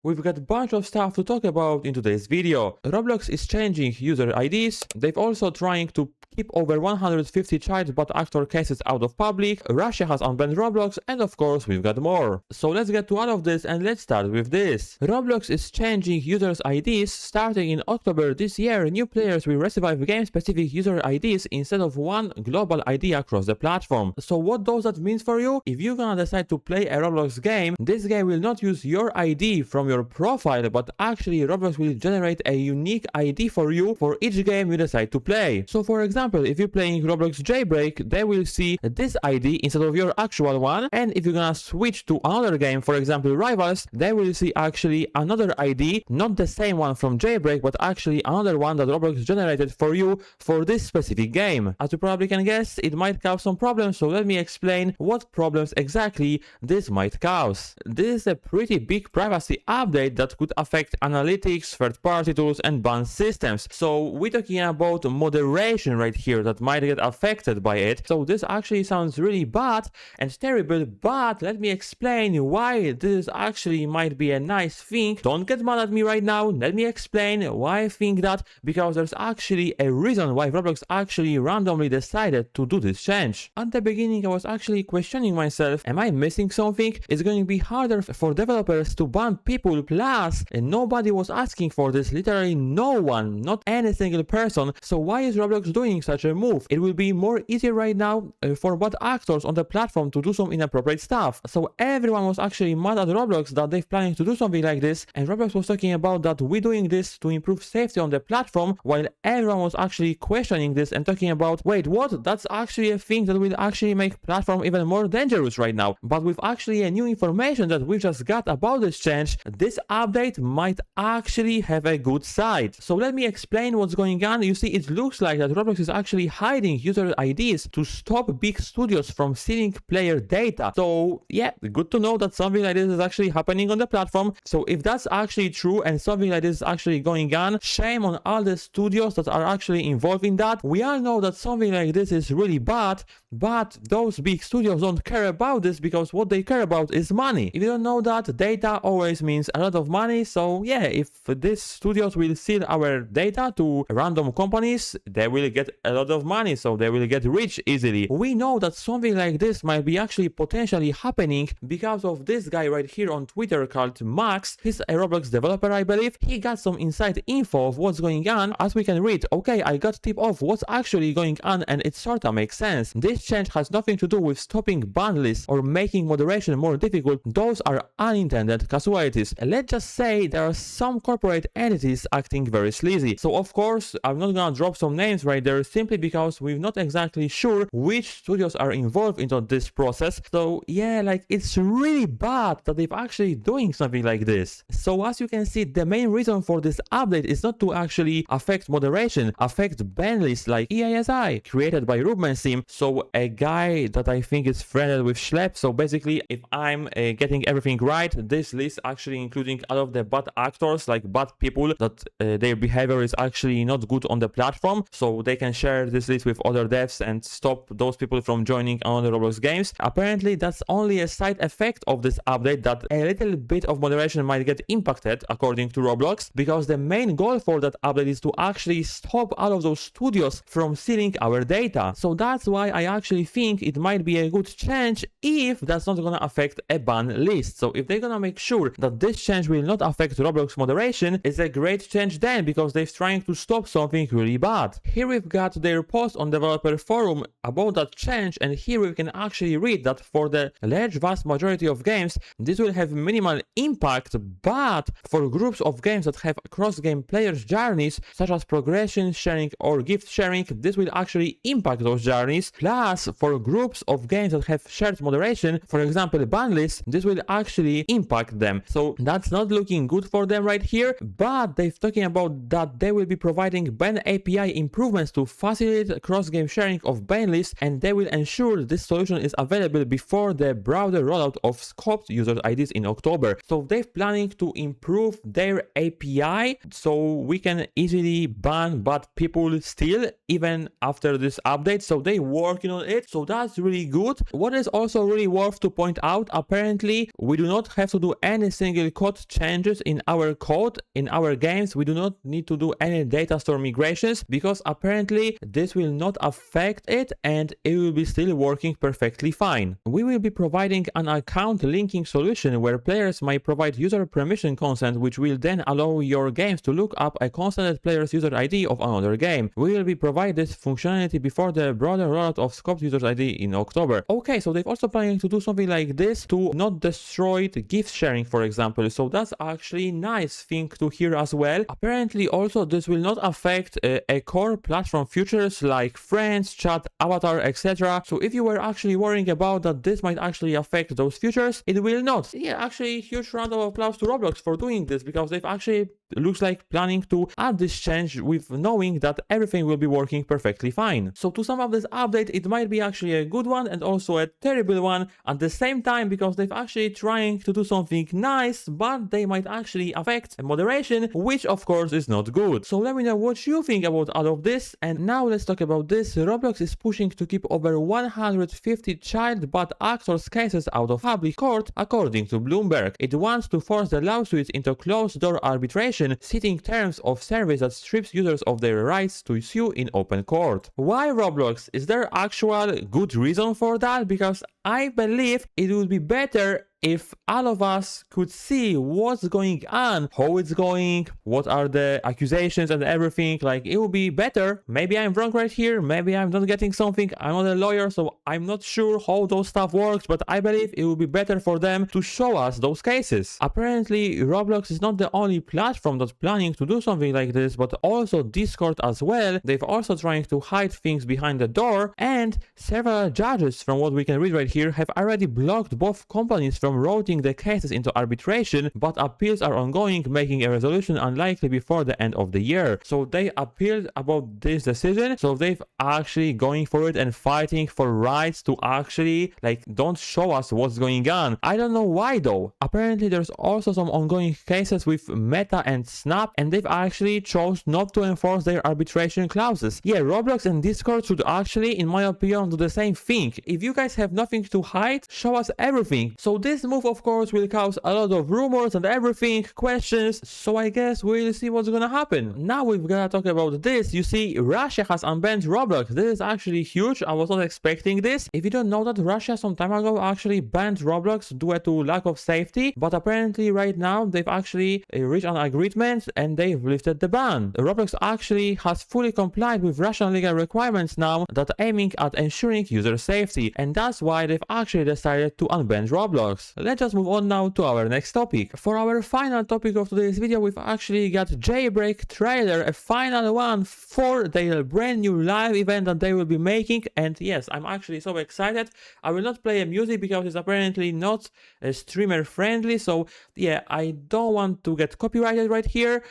We've got a bunch of stuff to talk about in today's video. Roblox is changing user IDs, they've also trying to keep over 150 child bot actor cases out of public, Russia has unbanned Roblox, and of course we've got more. So let's get to all of this and let's start with this. Roblox is changing users IDs. Starting in October this year, new players will receive game-specific user IDs instead of one global ID across the platform. So what does that mean for you? If you're gonna decide to play a Roblox game, this game will not use your ID from your profile, but actually Roblox will generate a unique ID for you for each game you decide to play. So for example, if you're playing Roblox Jailbreak, they will see this ID instead of your actual one, and if you're gonna switch to another game, for example Rivals, they will see actually another ID, not the same one from Jailbreak, but actually another one that Roblox generated for you for this specific game. As you probably can guess, it might cause some problems, so let me explain what problems exactly this might cause. This is a pretty big privacy update that could affect analytics, third-party tools, and ban systems. So we're talking about moderation right here that might get affected by it. So this actually sounds really bad and terrible, but let me explain why this actually might be a nice thing. Don't get mad at me right now. Let me explain why I think that, because there's actually a reason why Roblox actually randomly decided to do this change. At the beginning, I was actually questioning myself, am I missing something? It's going to be harder for developers to ban people, plus nobody was asking for this, literally no one, not any single person. So why is Roblox doing such a move? It will be more easier right now for bot actors on the platform to do some inappropriate stuff. So everyone was actually mad at Roblox that they're planning to do something like this, and Roblox was talking about that we're doing this to improve safety on the platform, while everyone was actually questioning this and talking about, wait, what? That's actually a thing that will actually make platform even more dangerous right now. But with actually a new information that we just got about this change, this update might actually have a good side. So let me explain what's going on. You see, it looks like that Roblox is actually hiding user IDs to stop big studios from stealing player data. So yeah, good to know that something like this is actually happening on the platform. So if that's actually true and something like this is actually going on, shame on all the studios that are actually involved in that. We all know that something like this is really bad, but those big studios don't care about this because what they care about is money. If you don't know that, data always means a lot of money. So yeah, if these studios will steal our data to random companies, they will get a lot of money, so they will get rich easily. We know that something like this might be actually potentially happening because of this guy right here on Twitter called Max. He's a Roblox developer, I believe. He got some inside info of what's going on. As we can read, okay, I got tip of what's actually going on, and it sorta makes sense. This change has nothing to do with stopping ban lists or making moderation more difficult. Those are unintended casualties. Let's just say there are some corporate entities acting very sleazy. So of course, I'm not gonna drop some names right there simply because we're not exactly sure which studios are involved into this process. So yeah, like it's really bad that they're actually doing something like this. So as you can see, the main reason for this update is not to actually affect moderation, affect ban lists like EASI created by Rubensim. So a guy that I think is friended with Schlep. So basically, if I'm getting everything right, this list actually including all of the bad actors, like bad people that their behavior is actually not good on the platform, so they can share this list with other devs and stop those people from joining other Roblox games. Apparently that's only a side effect of this update, that a little bit of moderation might get impacted according to Roblox, because the main goal for that update is to actually stop all of those studios from stealing our data. So that's why I actually think it might be a good change if that's not gonna affect a ban list. So if they're gonna make sure that this change will not affect Roblox moderation, it's a great change then, because they're trying to stop something really bad. Here we've got their post on developer forum about that change, and here we can actually read that for the vast majority of games, this will have minimal impact, but for groups of games that have cross-game players' journeys, such as progression sharing or gift sharing, this will actually impact those journeys. Plus, for groups of games that have shared moderation, for example ban lists, this will actually impact them. So that's not looking good for them right here, but they're talking about that they will be providing ban API improvements to facilitate cross-game sharing of ban lists, and they will ensure this solution is available before the broader rollout of scoped user IDs in October. So they're planning to improve their API so we can easily ban bad people still even after this update. So they're working on on it, so that's really good. What is also really worth to point out, apparently we do not have to do any single code changes in our code, in our games. We do not need to do any data store migrations because apparently this will not affect it and it will be still working perfectly fine. We will be providing an account linking solution where players might provide user permission consent, which will then allow your games to look up a consented player's user ID of another game. We will be providing this functionality before the broader rollout of scoped user ID in October. Okay, so they've also planning to do something like this to not destroy the gift sharing, for example. So that's actually nice thing to hear as well. Apparently also this will not affect a core platform features like friends, chat, avatar, etc. So if you were actually worrying about that this might actually affect those features, it will not. Yeah, actually huge round of applause to Roblox for doing this because they've actually looks like planning to add this change with knowing that everything will be working perfectly fine. So to sum up this update, it might be actually a good one and also a terrible one at the same time because they've actually trying to do something nice, but they might actually affect moderation, which of course is not good. So let me know what you think about all of this. And now let's talk about this. Roblox is pushing to keep over 150 child bad actors cases out of public court, according to Bloomberg. It wants to force the lawsuits into closed-door arbitration, setting terms of service that strips users of their rights to sue in open court. Why Roblox? Is there actual good reason for that? Because I believe it would be better if all of us could see what's going on, how it's going, what are the accusations and everything. Like, it would be better. Maybe I'm wrong right here, maybe I'm not getting something. I'm not a lawyer, so I'm not sure how those stuff works, but I believe it would be better for them to show us those cases. Apparently Roblox is not the only platform that's planning to do something like this, but also Discord as well. They've also trying to hide things behind the door, and several judges, from what we can read right here, have already blocked both companies from routing the cases into arbitration, but appeals are ongoing, making a resolution unlikely before the end of the year. So they appealed about this decision, so they've actually going for it and fighting for rights to actually, like, don't show us what's going on. I don't know why though. Apparently there's also some ongoing cases with Meta and Snap, and they've actually chose not to enforce their arbitration clauses. Yeah, Roblox and Discord should actually, in my opinion, do the same thing. If you guys have nothing to hide, show us everything. So this move of course will cause a lot of rumors and everything, questions, so I guess we'll see what's gonna happen. Now we've gotta talk about this. You see, Russia has unbanned Roblox. This is actually huge. I was not expecting this. If you don't know that, Russia some time ago actually banned Roblox due to lack of safety, but apparently right now they've actually reached an agreement and they've lifted the ban. Roblox actually has fully complied with Russian legal requirements now that aiming at ensuring user safety, and that's why they've actually decided to unban Roblox. Let's just move on now to our next topic. For our final topic of today's video, we've actually got Jailbreak trailer, a final one for their brand new live event that they will be making, and yes, I'm actually so excited. I will not play a music because it's apparently not streamer friendly, so yeah, I don't want to get copyrighted right here.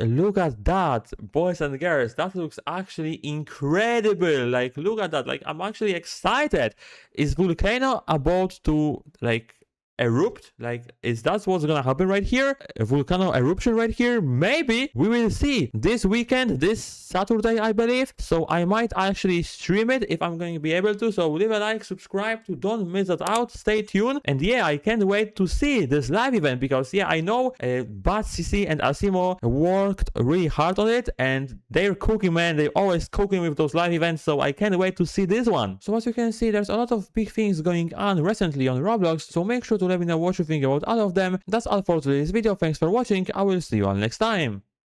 Look at that, boys and girls, that looks actually incredible. Like, look at that. Like, I'm actually excited. Is Volcano about to, like, erupt? Like, is that what's gonna happen right here? A volcano eruption right here? Maybe. We will see this weekend, this Saturday I believe, so I might actually stream it if I'm going to be able to. So leave a like, subscribe to don't miss that out, stay tuned, and yeah, I can't wait to see this live event because yeah, I know Bad CC and Asimo worked really hard on it and they're cooking, man. They're always cooking with those live events, so I can't wait to see this one. So as you can see, there's a lot of big things going on recently on Roblox, so make sure to let me know what you think about all of them. That's all for today's video. Thanks for watching. I will see you all next time.